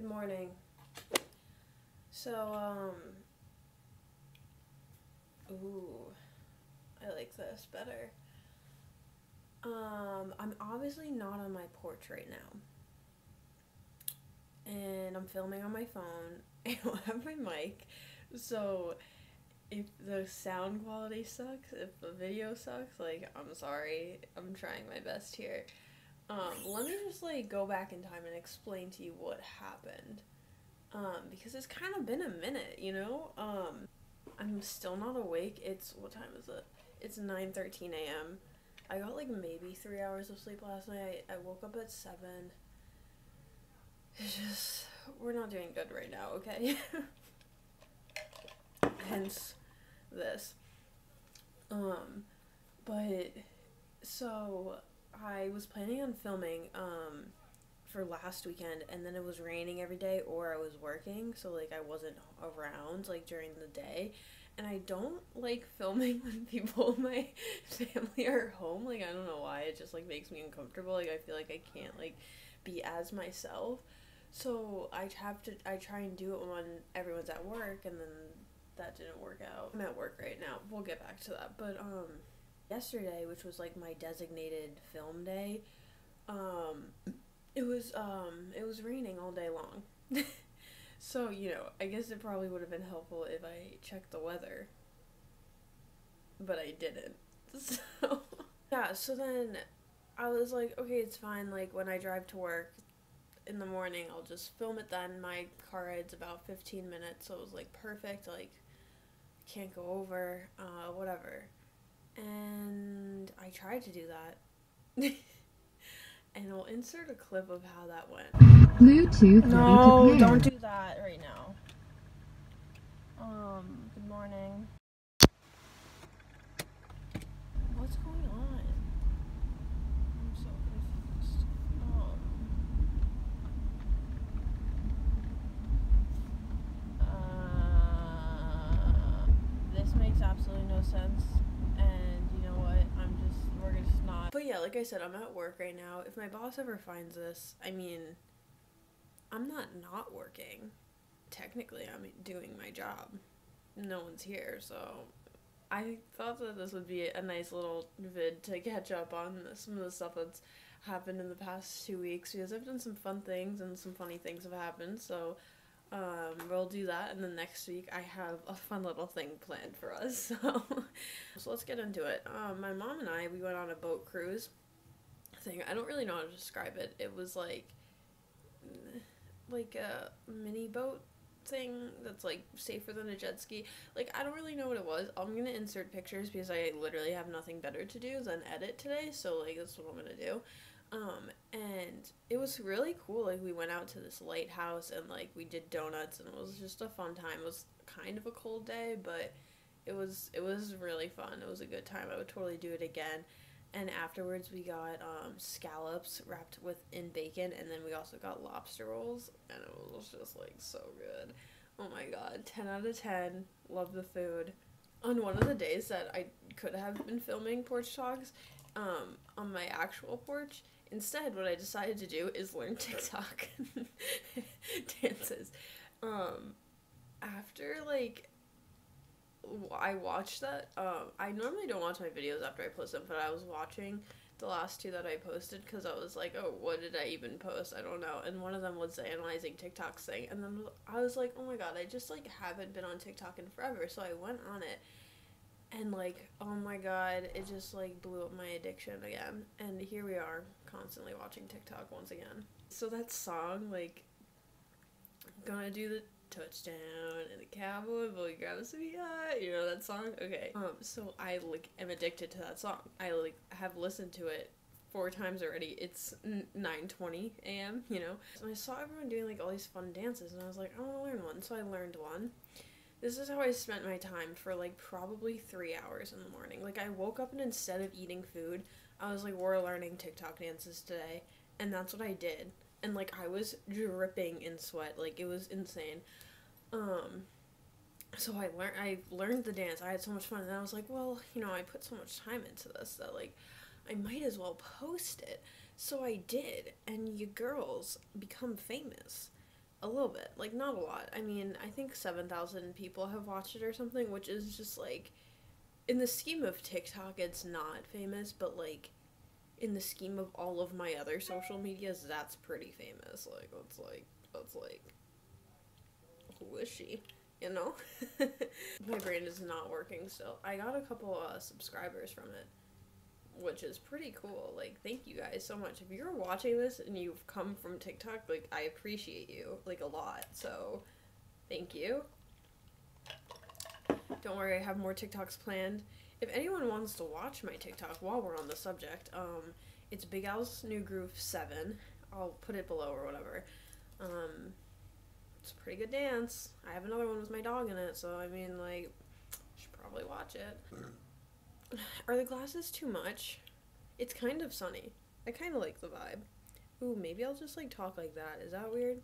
Good morning. So, ooh, I like this better. I'm obviously not on my porch right now. And I'm filming on my phone. I don't have my mic. So, if the sound quality sucks, if the video sucks, like, I'm sorry. I'm trying my best here. Let me just, go back in time and explain to you what happened. Because it's kind of been a minute, you know? I'm still not awake. What time is it? It's 9:13 a.m. I got, maybe 3 hours of sleep last night. I woke up at 7. It's just, we're not doing good right now, okay? Hence this. But, so, I was planning on filming, for last weekend, and then it was raining every day, or I was working, so, I wasn't around, during the day, and I don't like filming when people in my family are home. I don't know why, it just, makes me uncomfortable. I feel like I can't, be as myself, so I try and do it when everyone's at work, and then that didn't work out. I'm at work right now. We'll get back to that, but, yesterday, which was, my designated film day, it was raining all day long. So, I guess it probably would have been helpful if I checked the weather. But I didn't. So, yeah, so then I was like, okay, it's fine. When I drive to work in the morning, I'll just film it then. My car ride's about 15 minutes, so it was, perfect. Can't go over, whatever. And I tried to do that. And I'll insert a clip of how that went. Bluetooth. No, don't do that right now. Good morning. What's going on? I'm so confused. This makes absolutely no sense. And you know what? We're just not. But yeah, like I said, I'm at work right now. If my boss ever finds this, I'm not working. Technically, I'm doing my job. No one's here, so I thought that this would be a nice little vid to catch up on some of the stuff that's happened in the past 2 weeks, because I've done some fun things and some funny things have happened, so we'll do that, and then next week I have a fun little thing planned for us, so let's get into it. My mom and I, we went on a boat cruise thing. I don't really know how to describe it. It was like a mini boat thing that's safer than a jet ski. I don't really know what it was. I'm gonna insert pictures because I literally have nothing better to do than edit today, so that's what I'm gonna do. And it was really cool. We went out to this lighthouse and we did donuts, and it was just a fun time. It was kind of a cold day, but it was really fun. It was a good time. I would totally do it again. And afterwards we got scallops wrapped in bacon, and then we also got lobster rolls, and it was just so good. Oh my god, 10 out of 10. Love the food. On one of the days that I could have been filming porch talks on my actual porch, instead what I decided to do is learn TikTok dances. After I watched that. I normally don't watch my videos after I post them, but I was watching the last 2 that I posted because I was like, oh, what did I even post? I don't know. And one of them was the analyzing TikToks thing, and then I was like, oh my god, I just haven't been on TikTok in forever. So I went on it, and oh my god, it just blew up my addiction again. And here we are, constantly watching TikTok once again. So that song, gonna do the touchdown and the cowboy boy grabs me high, that song. Okay, so I am addicted to that song. I have listened to it 4 times already. It's 9:20 a.m. So I saw everyone doing all these fun dances, and I was like, I want to learn one. So I learned one. This is how I spent my time for probably 3 hours in the morning. I woke up, and instead of eating food, I was we're learning TikTok dances today, and that's what I did. And I was dripping in sweat. It was insane. So I learned the dance. I had so much fun, and I was like, well, I put so much time into this that I might as well post it. So I did, and you girls become famous. a little bit, like not a lot. I mean, I think 7,000 people have watched it or something, which is just like, in the scheme of TikTok, it's not famous, but like in the scheme of all of my other social medias, that's pretty famous. Like, that's like, who is she? You know? My brain is not working still. I got a couple subscribers from it, which is pretty cool. Like, thank you guys so much. If you're watching this and you've come from TikTok, like, I appreciate you, like, a lot. So, thank you. Don't worry, I have more TikToks planned. If anyone wants to watch my TikTok while we're on the subject, it's Big Al's New Groove 7. I'll put it below or whatever. It's a pretty good dance. I have another one with my dog in it, so I mean, like, you should probably watch it. Are the glasses too much? It's kind of sunny. I kind of like the vibe. Ooh, maybe I'll just, like, talk like that. Is that weird?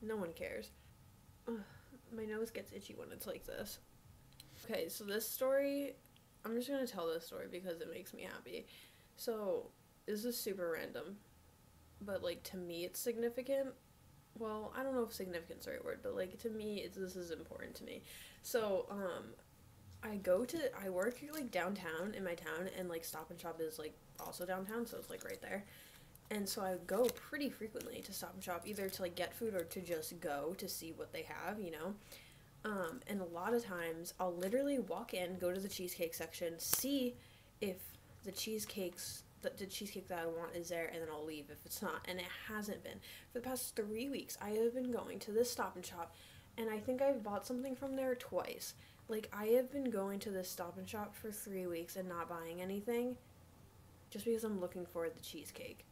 No one cares. Ugh, my nose gets itchy when it's like this. Okay, so this story, I'm just gonna tell this story because it makes me happy. So, this is super random, but, like, to me it's significant. Well, I don't know if significant's the right word, but, like, to me, this is important to me. So, I work, like, downtown in my town, and, like, Stop and Shop is, like, also downtown, so it's, like, right there. And so I go pretty frequently to Stop and Shop, either to, like, get food or to just go to see what they have, you know? And a lot of times, I'll literally walk in, go to the cheesecake section, see if the cheesecake that I want is there, and then I'll leave if it's not, and it hasn't been. For the past 3 weeks, I have been going to this Stop and Shop, and I think I've bought something from there twice. Like, I have been going to this Stop and Shop for 3 weeks and not buying anything, just because I'm looking for the cheesecake.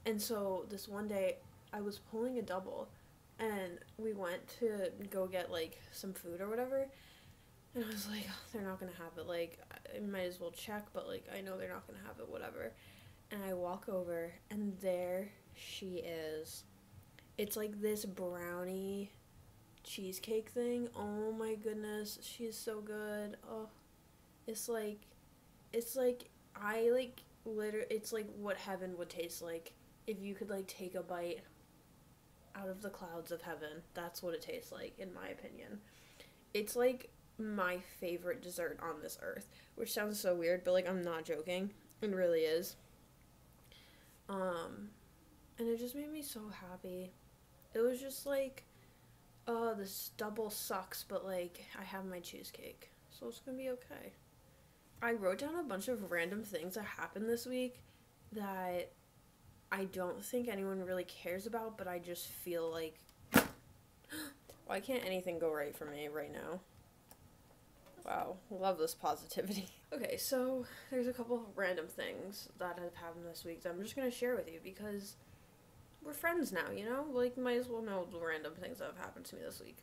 And so this one day, I was pulling a double, and we went to go get, like, some food or whatever, and I was like, oh, they're not gonna have it, like, I might as well check, but, like, I know they're not gonna have it, whatever. And I walk over, and there she is. It's, like, this brownie cheesecake thing. Oh my goodness, she's so good. Oh, it's like, it's like what heaven would taste like if you could, like, take a bite out of the clouds of heaven. That's what it tastes like, in my opinion. It's, like, my favorite dessert on this earth, which sounds so weird, but, like, I'm not joking. It really is. And it just made me so happy. It was just like, this double sucks, but, like, I have my cheesecake, so it's gonna be okay. I wrote down a bunch of random things that happened this week that I don't think anyone really cares about, but I just feel like, why can't anything go right for me right now? Wow, love this positivity. Okay, so there's a couple of random things that have happened this week that I'm just gonna share with you because we're friends now, you know? Like, might as well know the random things that have happened to me this week.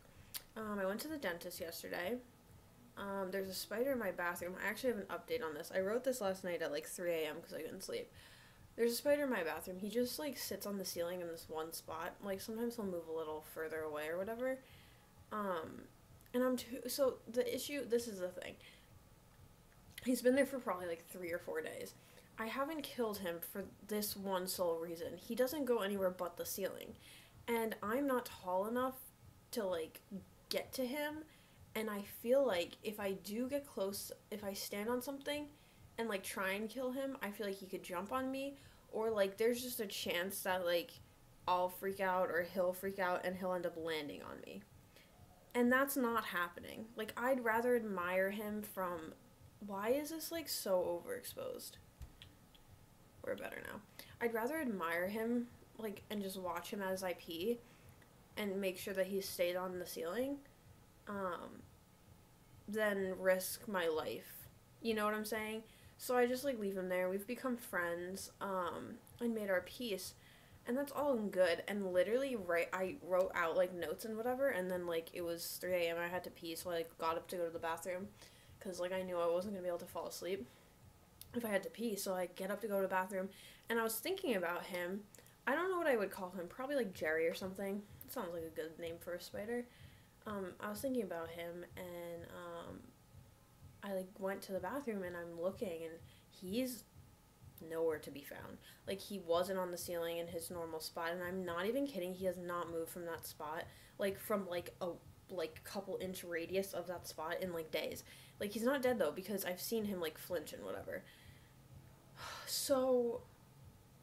I went to the dentist yesterday. There's a spider in my bathroom. I actually have an update on this. I wrote this last night at, like, 3 a.m. because I couldn't sleep. There's a spider in my bathroom. He just, like, sits on the ceiling in this one spot. Like, sometimes he'll move a little further away or whatever. And so the issue, this is the thing. He's been there for probably, like, 3 or 4 days. I haven't killed him for this one sole reason. He doesn't go anywhere but the ceiling. And I'm not tall enough to, like, get to him. And I feel like if I do get close, if I stand on something and, like, try and kill him, I feel like he could jump on me. Or, like, there's just a chance that, like, I'll freak out or he'll freak out and he'll end up landing on me. And that's not happening. Like, I'd rather admire him from... Why is this, like, so overexposed? We're better now. I'd rather admire him, like, and just watch him as I pee and make sure that he stayed on the ceiling, than risk my life. You know what I'm saying? So I just, like, leave him there. We've become friends, and made our peace. And that's all good. And literally, I wrote out, like, notes and whatever, and then, like, it was 3 a.m. I had to pee, so I, like, got up to go to the bathroom. Because, like, I knew I wasn't going to be able to fall asleep if I had to pee. So I get up to go to the bathroom. And I was thinking about him. I don't know what I would call him. Probably, like, Jerry or something. It sounds like a good name for a spider. I was thinking about him. And I, like, went to the bathroom. And I'm looking. And he's nowhere to be found. Like, he wasn't on the ceiling in his normal spot, and I'm not even kidding, he has not moved from that spot, like, from, like, a, like, couple inch radius of that spot in, like, days. Like, he's not dead, though, because I've seen him, like, flinch and whatever. So,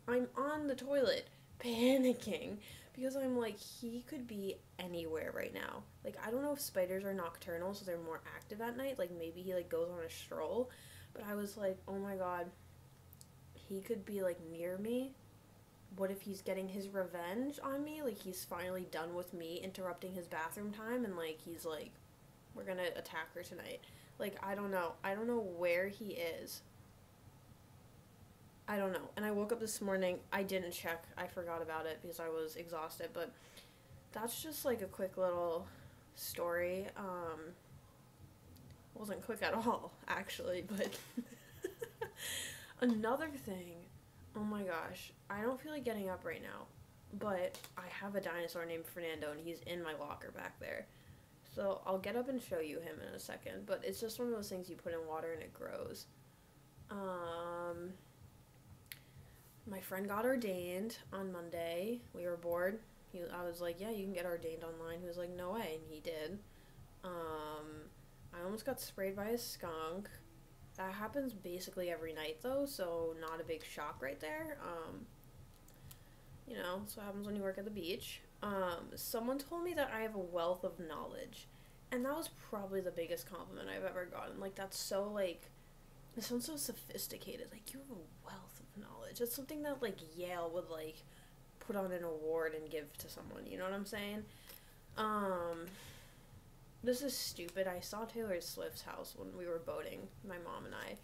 I'm on the toilet, panicking, because I'm like, he could be anywhere right now. Like, I don't know if spiders are nocturnal, so they're more active at night. Like, maybe he, like, goes on a stroll. But I was like, oh my god, he could be, like, near me. What if he's getting his revenge on me? Like, he's finally done with me interrupting his bathroom time, and, like, he's like, we're gonna attack her tonight. Like, I don't know. I don't know where he is. I don't know. And I woke up this morning. I didn't check. I forgot about it because I was exhausted. But that's just like a quick little story. Wasn't quick at all, actually. But another thing. Oh my gosh. I don't feel like getting up right now. But I have a dinosaur named Fernando, and he's in my locker back there. So I'll get up and show you him in a second. But it's just one of those things you put in water and it grows. My friend got ordained on Monday. We were bored. I was like, yeah, you can get ordained online. He was like, no way, and he did. I almost got sprayed by a skunk. That happens basically every night, though, so not a big shock right there. You know, that's what happens when you work at the beach. Someone told me that I have a wealth of knowledge, and that was probably the biggest compliment I've ever gotten. Like, that's so, like, it sounds so sophisticated. Like, you have a wealth of knowledge. It's something that, like, Yale would, like, put on an award and give to someone. You know what I'm saying? This is stupid. I saw Taylor Swift's house when we were boating, my mom and I.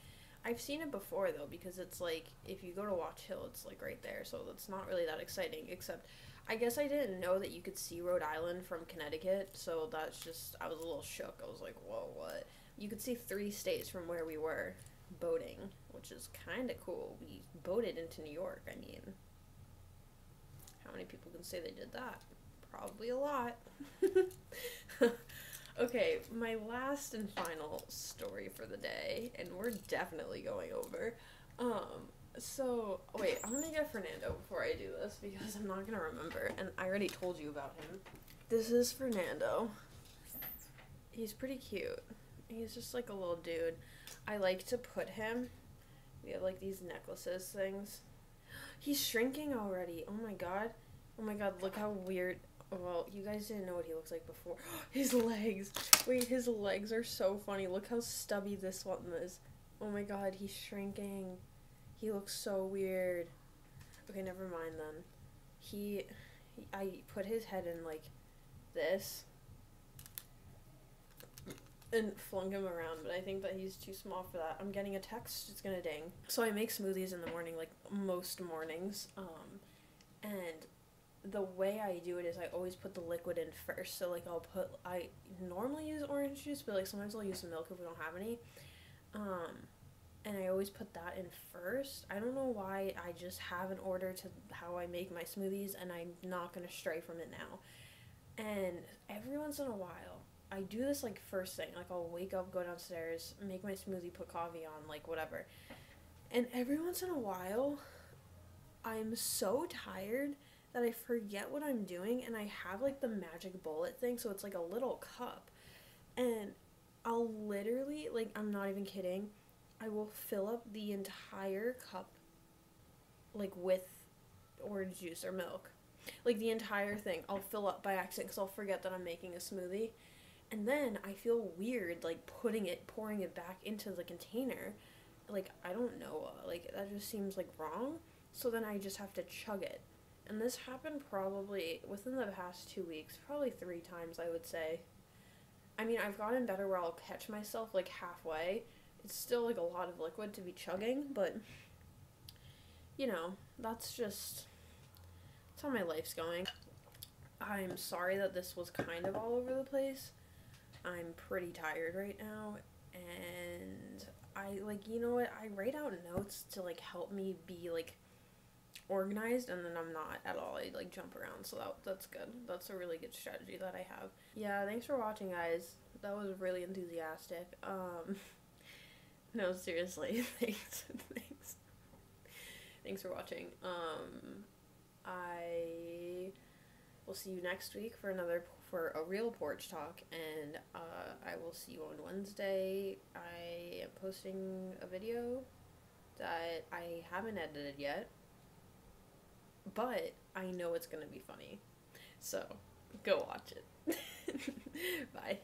I've seen it before, though, because it's, like, if you go to Watch Hill, it's, like, right there. So it's not really that exciting, except I guess I didn't know that you could see Rhode Island from Connecticut. So that's just, I was a little shook. I was like, whoa, what? You could see 3 states from where we were boating, which is kind of cool. We boated into New York. I mean, how many people can say they did that? Probably a lot. Okay, my last and final story for the day, and we're definitely going over. So, wait, I'm gonna get Fernando before I do this, because I'm not gonna remember, and I already told you about him. This is Fernando. He's pretty cute. He's just like a little dude. I like to put him. We have like these necklaces things. He's shrinking already. Oh my god. Oh my god, look how weird. Well, you guys didn't know what he looks like before. His legs. Wait, his legs are so funny. Look how stubby this one is. Oh my god, he's shrinking. He looks so weird. Okay, never mind then. I put his head in like this and flung him around, but I think that he's too small for that. I'm getting a text, it's gonna ding. So I make smoothies in the morning, like most mornings, and the way I do it is I always put the liquid in first. So like I normally use orange juice, but like sometimes I'll use milk if we don't have any, and I always put that in first. I don't know why, I just have an order to how I make my smoothies, and I'm not gonna stray from it now. And every once in a while, I do this, like, first thing. Like, I'll wake up, go downstairs, make my smoothie, put coffee on, like, whatever. And every once in a while, I'm so tired that I forget what I'm doing, and I have, like, the magic bullet thing, so it's, like, a little cup. And I'll literally, like, I'm not even kidding, I will fill up the entire cup, like, with orange juice or milk. Like, the entire thing I'll fill up by accident, because I'll forget that I'm making a smoothie. And then I feel weird, like, pouring it back into the container. Like, I don't know, like, that just seems, like, wrong. So then I just have to chug it. And this happened probably within the past 2 weeks, probably 3 times, I would say. I mean, I've gotten better where I'll catch myself, like, halfway. It's still, like, a lot of liquid to be chugging, but, you know, that's how my life's going. I'm sorry that this was kind of all over the place. I'm pretty tired right now, and I, like, you know what, I write out notes to, like, help me be, like, organized, and then I'm not at all. I, like, jump around, so that's good. That's a really good strategy that I have. Yeah, thanks for watching, guys. That was really enthusiastic. No, seriously, thanks. Thanks for watching. I will see you next week for a real porch talk, and I will see you on Wednesday. I am posting a video that I haven't edited yet, but I know it's gonna be funny, so go watch it. Bye.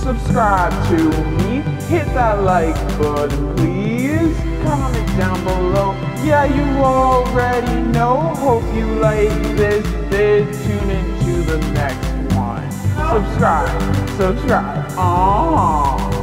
Subscribe to me, hit that like button please, comment down below, yeah you already know, hope you like this vid, tune into the next one, subscribe, aww.